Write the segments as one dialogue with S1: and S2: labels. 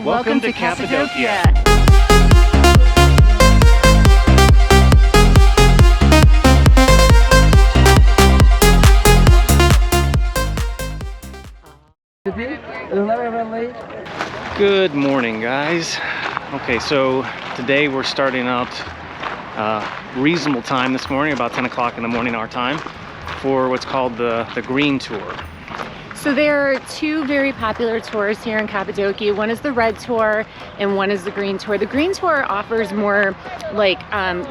S1: Welcome to Cappadocia.
S2: Good morning, guys. Okay, so today we're starting out reasonable time this morning, about 10 o'clock in the morning our time, for what's called the Green Tour.
S1: So there are two very popular tours here in Cappadocia. One is the Red Tour and one is the Green Tour. The Green Tour offers more like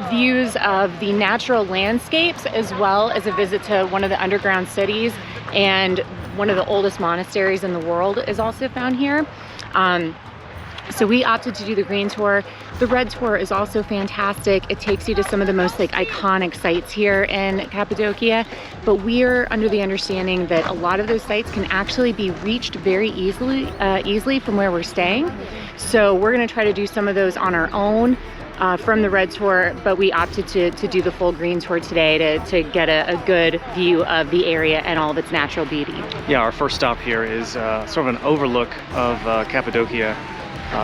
S1: views of the natural landscapes, as well as a visit to one of the underground cities, and one of the oldest monasteries in the world is also found here. So we opted to do the Green Tour. The Red Tour is also fantastic. It takes you to some of the most like iconic sites here in Cappadocia, but we're under the understanding that a lot of those sites can actually be reached very easily from where we're staying. So we're gonna try to do some of those on our own from the Red Tour, but we opted to do the full Green Tour today to get a good view of the area and all of its natural beauty.
S2: Yeah, our first stop here is sort of an overlook of Cappadocia,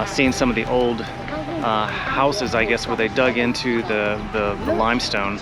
S2: seeing some of the old houses, I guess, where they dug into the limestone.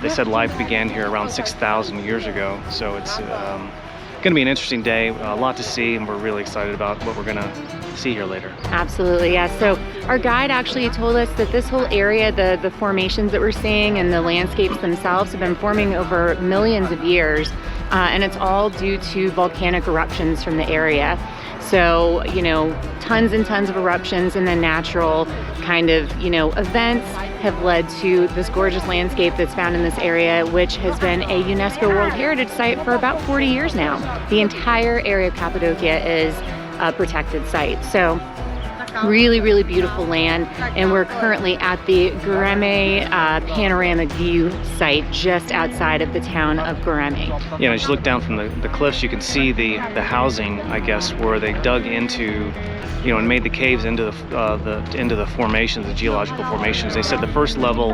S2: They said life began here around 6,000 years ago, so it's going to be an interesting day, a lot to see, and we're really excited about what we're going to see here later.
S1: Absolutely, yeah. So our guide actually told us that this whole area, the formations that we're seeing and the landscapes themselves have been forming over millions of years, and it's all due to volcanic eruptions from the area. So, you know, tons and tons of eruptions and then natural kind of, events have led to this gorgeous landscape that's found in this area, which has been a UNESCO World Heritage Site for about 40 years now. The entire area of Cappadocia is a protected site. So really, really beautiful land, and we're currently at the Gureme panoramic view site just outside of the town of Gureme.
S2: Yeah, as you look down from the cliffs, you can see the housing, I guess, where they dug into, and made the caves into the formations, the geological formations. They said the first level,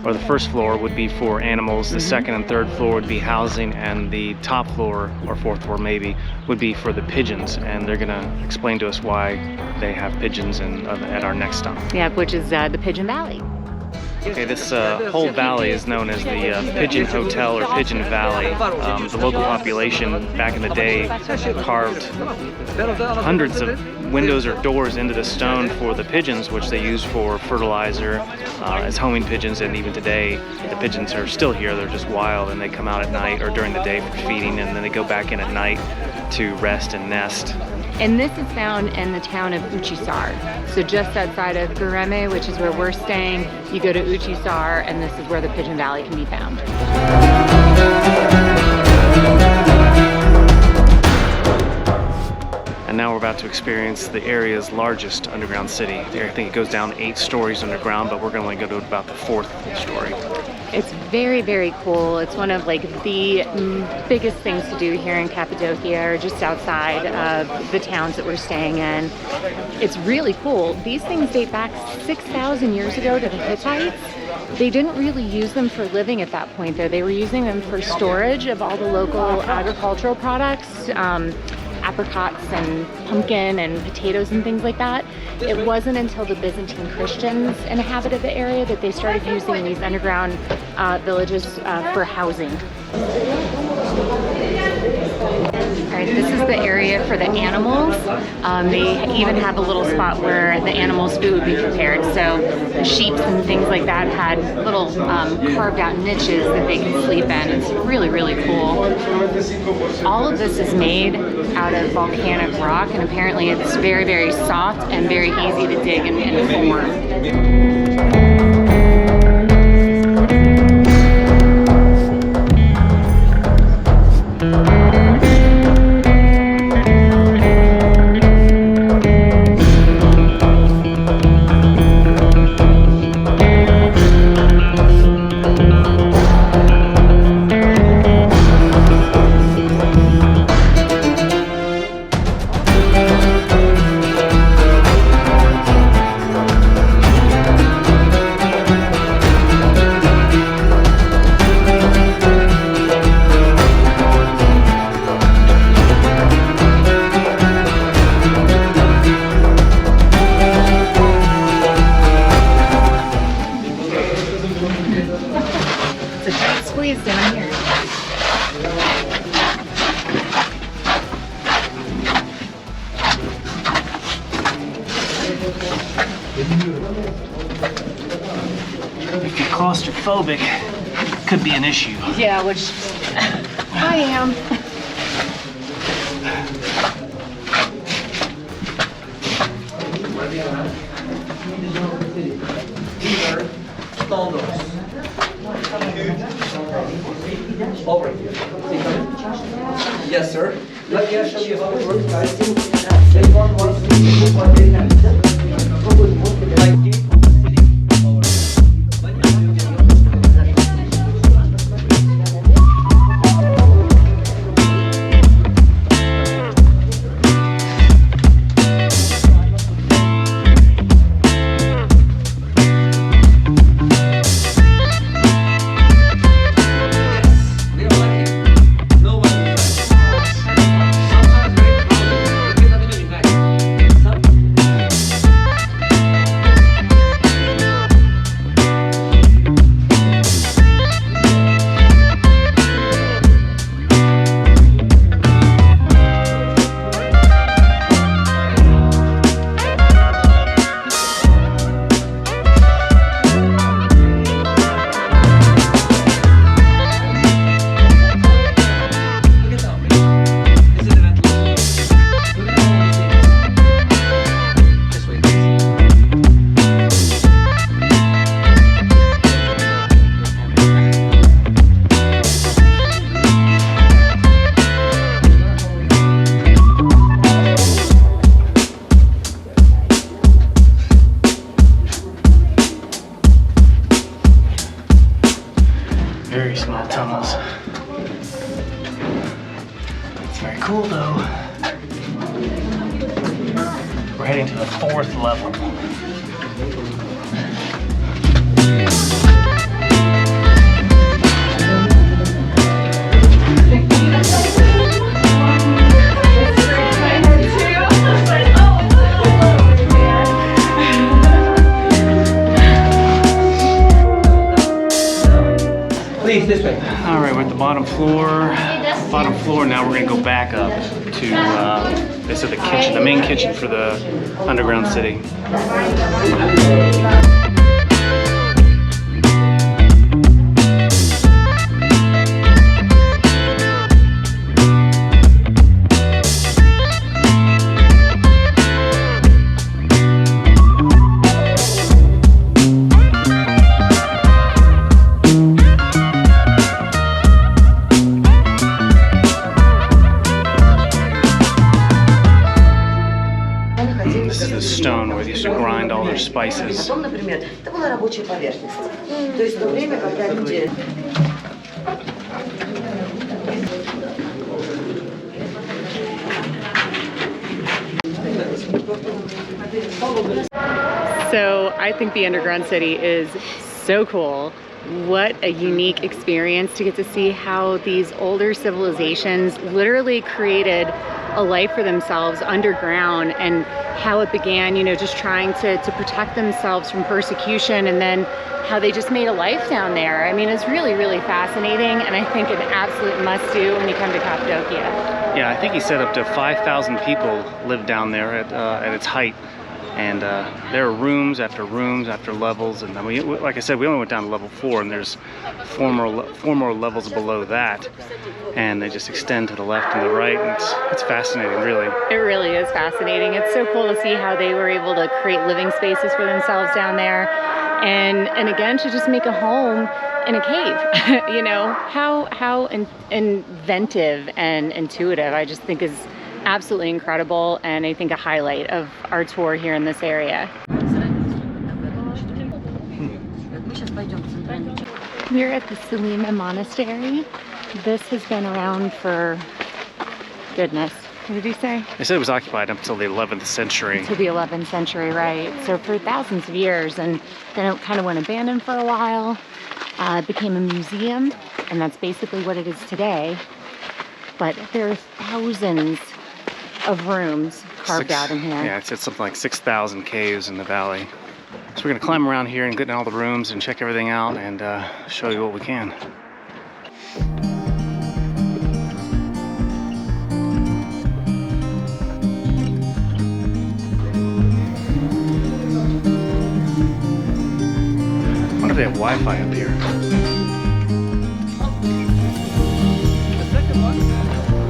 S2: or the first floor, would be for animals, the second and third floor would be housing, and the top floor, or fourth floor maybe, would be for the pigeons. And they're gonna explain to us why they have pigeons at our next stop.
S1: Yeah, which is the Pigeon Valley.
S2: Okay, this whole valley is known as the Pigeon Hotel or Pigeon Valley. The local population back in the day carved hundreds of windows or doors into the stone for the pigeons, which they use for fertilizer as homing pigeons, and even today the pigeons are still here. They're just wild, and they come out at night or during the day for feeding, and then they go back in at night to rest and nest.
S1: And this is found in the town of Uchisar. So just outside of Gureme, which is where we're staying, you go to Uchisar, and this is where the Pigeon Valley can be found.
S2: And now we're about to experience the area's largest underground city. I think it goes down 8 stories underground, but we're going to only go to about the 4th story.
S1: It's very, very cool. It's one of like the biggest things to do here in Cappadocia, or just outside of the towns that we're staying in. It's really cool. These things date back 6,000 years ago to the Hittites. They didn't really use them for living at that point, though. They were using them for storage of all the local agricultural products, apricots and pumpkin and potatoes and things like that. It wasn't until the Byzantine Christians inhabited the area that they started using these underground villages for housing. Alright, this is the area for the animals. They even have a little spot where the animals' food would be prepared. So the sheep and things like that had little carved out niches that they can sleep in. It's really, really cool. All of this is made out of volcanic rock, and apparently it's very, very soft and very easy to dig and form.
S2: If you're claustrophobic, it could be an issue.
S1: Yeah, which I am.
S3: Yes, sir. Let me show you how it works, guys.
S2: Very small tunnels. It's very cool though. We're heading to the 4th level.
S3: Please, this way.
S2: All right, we're at the bottom floor. Bottom floor. Now we're gonna go back up to they said the kitchen, the main kitchen for the underground city. This is the stone where they used to grind all their spices.
S4: Потом, например, это была рабочая поверхность. То есть в то время, когда люди...
S1: So I think the underground city is so cool. What a unique experience to get to see how these older civilizations literally created a life for themselves underground, and how it began, you know, just trying to protect themselves from persecution, and then how they just made a life down there. I mean, it's really, really fascinating, and I think an absolute must-do when you come to Cappadocia.
S2: Yeah, I think he said up to 5,000 people lived down there at its height. And there are rooms after levels, and I mean, like I said, we only went down to level 4, and there's four more levels below that, and they just extend to the left and the right, and it's fascinating, really.
S1: It really is fascinating. It's so cool to see how they were able to create living spaces for themselves down there, and again, to just make a home in a cave. You know, how inventive and intuitive, I just think is absolutely incredible, and I think a highlight of our tour here in this area. We're at the Selima Monastery. This has been around for, goodness, what did he say?
S2: They said it was occupied until the 11th century.
S1: Until the 11th century, right. So for thousands of years, and then it kind of went abandoned for a while. It became a museum, and that's basically what it is today. But there are thousands of rooms carved out in here.
S2: Yeah, it said something like 6,000 caves in the valley. So we're gonna climb around here and get in all the rooms and check everything out, and show you what we can. Wi-Fi up here.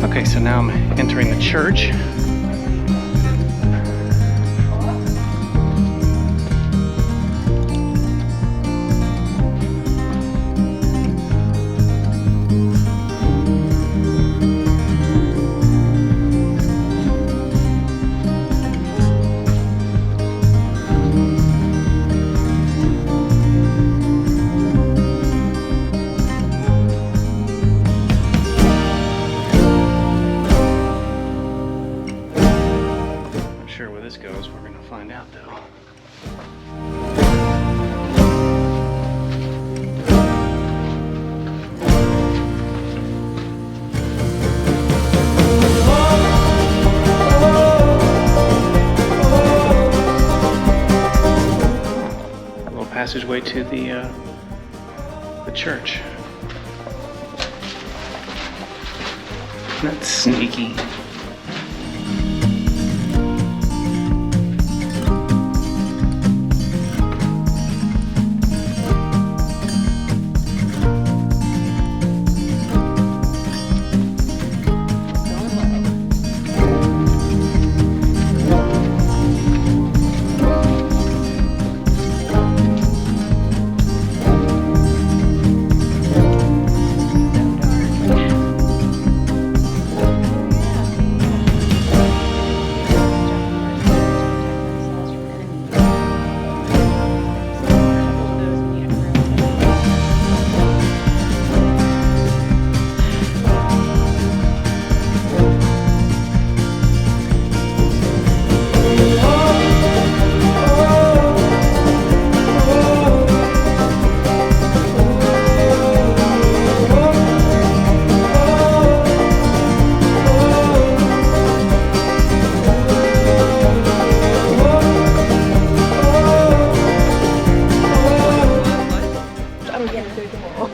S2: Okay, so now I'm entering the church. Where this goes, we're gonna find out though. A little passageway to the church. Isn't that sneaky?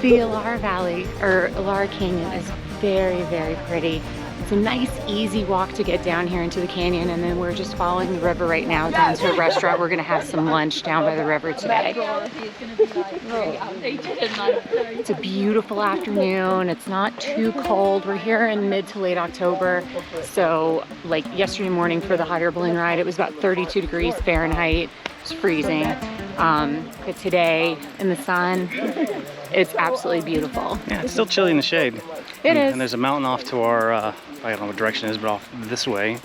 S1: The Alara Valley, or Alara Canyon, is very, very pretty. It's a nice, easy walk to get down here into the canyon, and then we're just following the river right now down to a restaurant. We're gonna have some lunch down by the river today. It's a beautiful afternoon. It's not too cold. We're here in mid to late October, so like yesterday morning for the hot air balloon ride, it was about 32 degrees Fahrenheit. It's freezing. But today in the sun, it's absolutely beautiful.
S2: Yeah, it's still chilly in the shade.
S1: It is.
S2: And there's a mountain off to our, I don't know what direction it is, but off this way.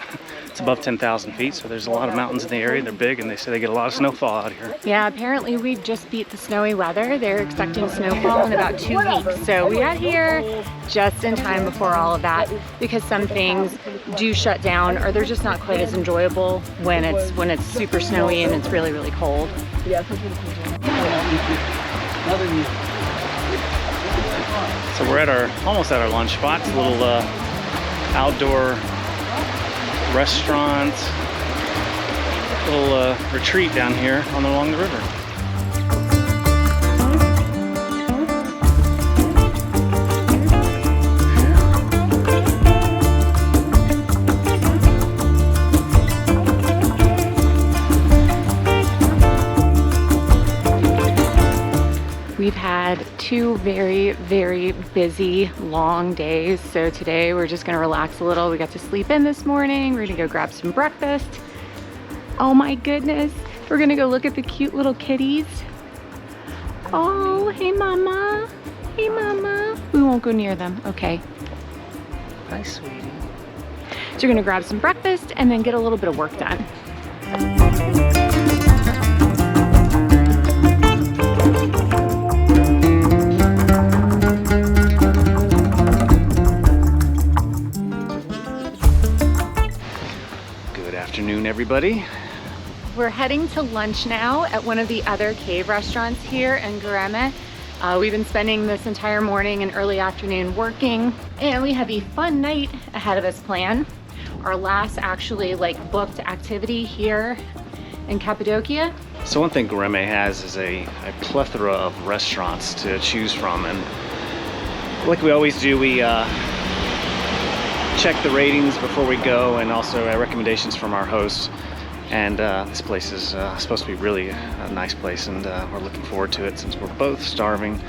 S2: It's above 10,000 feet, so there's a lot of mountains in the area. They're big, and they say they get a lot of snowfall out here.
S1: Yeah, apparently we just beat the snowy weather. They're expecting snowfall in about 2 weeks. So we got here just in time before all of that, because some things do shut down, or they're just not quite as enjoyable when it's super snowy and it's really, really cold.
S2: So we're almost at our lunch spot. It's a little outdoor restaurant, little retreat down here along the river.
S1: We've had 2 very, very busy, long days. So today we're just gonna relax a little. We got to sleep in this morning. We're gonna go grab some breakfast. Oh my goodness. We're gonna go look at the cute little kitties. Oh, hey mama. Hey mama. We won't go near them, okay.
S2: Hi, sweetie.
S1: So we're gonna grab some breakfast and then get a little bit of work done.
S2: Afternoon, everybody.
S1: We're heading to lunch now at one of the other cave restaurants here in Gureme. We've been spending this entire morning and early afternoon working, and we have a fun night ahead of us planned. Our last actually booked activity here in Cappadocia.
S2: So one thing Gureme has is a plethora of restaurants to choose from, and like we always do, we check the ratings before we go, and also recommendations from our hosts. And this place is supposed to be really a nice place, and we're looking forward to it since we're both starving.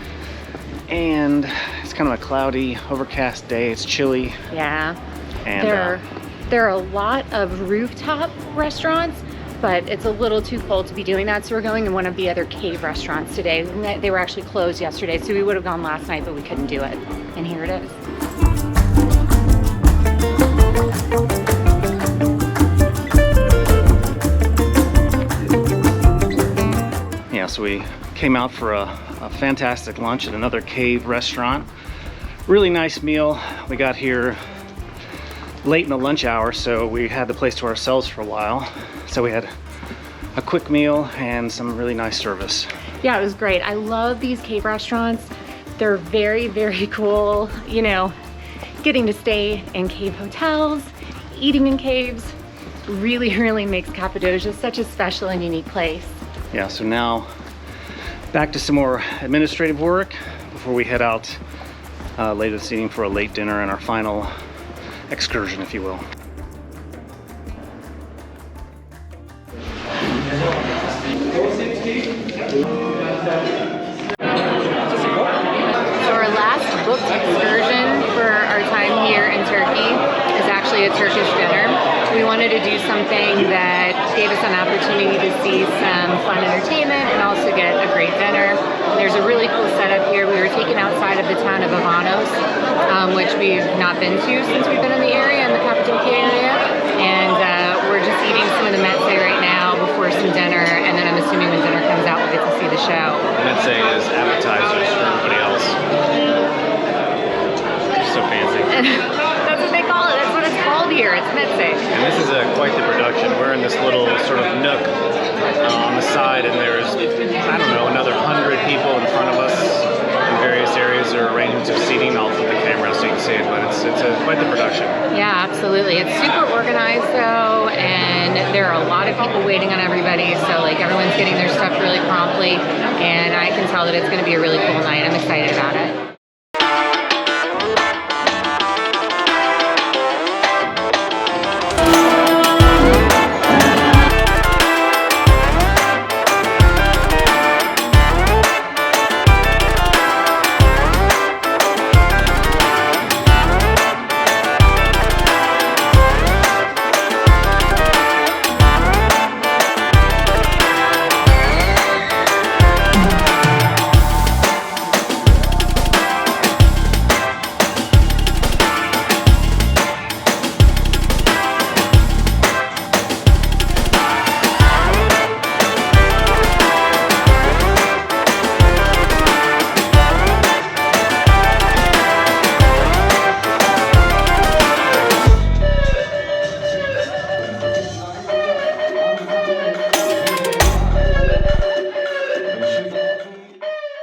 S2: And it's kind of a cloudy, overcast day. It's chilly.
S1: Yeah.
S2: And
S1: there are a lot of rooftop restaurants, but it's a little too cold to be doing that. So we're going to one of the other cave restaurants today. They were actually closed yesterday, so we would have gone last night, but we couldn't do it. And here it is.
S2: Yeah, so we came out for a fantastic lunch at another cave restaurant. Really nice meal. We got here late in the lunch hour, so we had the place to ourselves for a while. So we had a quick meal and some really nice service.
S1: Yeah, it was great. I love these cave restaurants. They're very, very cool. You know, getting to stay in cave hotels, eating in caves, really, really makes Cappadocia such a special and unique place.
S2: Yeah, so now back to some more administrative work before we head out later this evening for a late dinner and our final excursion, if you will.
S1: So our last booked excursion for our time here in Turkey is actually a Turkish dinner. We wanted to do something that gave us an opportunity to see some fun entertainment and also get a great dinner. There's a really cool setup here. We were taken outside of the town of Avanos, which we've not been to since we've been in the area, in the Cappadocia area. And we're just eating some of the meze right now before some dinner, and then I'm assuming when dinner comes out, we'll get to see the show.
S2: Meze is appetizers for everybody else. So fancy.
S1: That's what they call it. That's what it's called here. It's meze.
S2: And this is quite the production. We're in this little sort of nook on the side, and there's, I don't know, another 100 people in front of us in various areas. There are arrangements of seating. I'll flip the camera so you can see it, but it's quite the production.
S1: Yeah, absolutely. It's super organized though, and there are a lot of people waiting on everybody, so like everyone's getting their stuff really promptly, and I can tell that it's going to be a really cool night. I'm excited about it.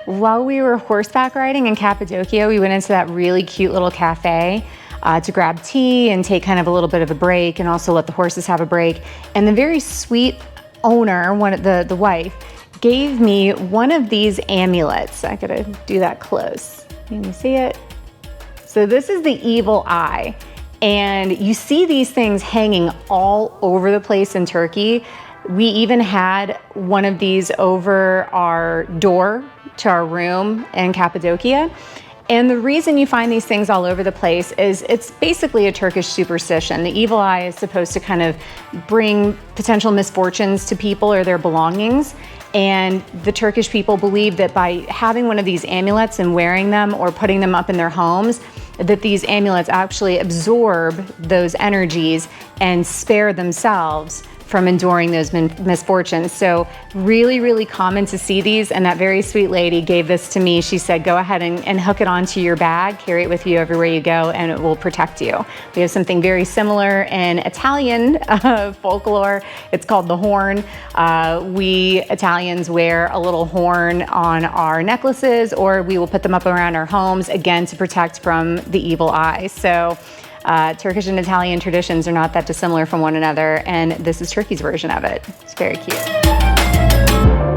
S1: While we were horseback riding in Cappadocia, we went into that really cute little cafe to grab tea and take kind of a little bit of a break, and also let the horses have a break. And the very sweet owner, the wife, gave me one of these amulets. I gotta do that close. Can you see it? So this is the evil eye. And you see these things hanging all over the place in Turkey. We even had one of these over our door to our room in Cappadocia. And the reason you find these things all over the place is it's basically a Turkish superstition. The evil eye is supposed to kind of bring potential misfortunes to people or their belongings. And the Turkish people believe that by having one of these amulets and wearing them or putting them up in their homes, that these amulets actually absorb those energies and spare themselves from enduring those misfortunes. So really, really common to see these. And that very sweet lady gave this to me. She said, go ahead and hook it onto your bag, carry it with you everywhere you go, and it will protect you. We have something very similar in Italian folklore. It's called the horn. We Italians wear a little horn on our necklaces, or we will put them up around our homes, again, to protect from the evil eye. So Turkish and Italian traditions are not that dissimilar from one another, and this is Turkey's version of it. It's very cute.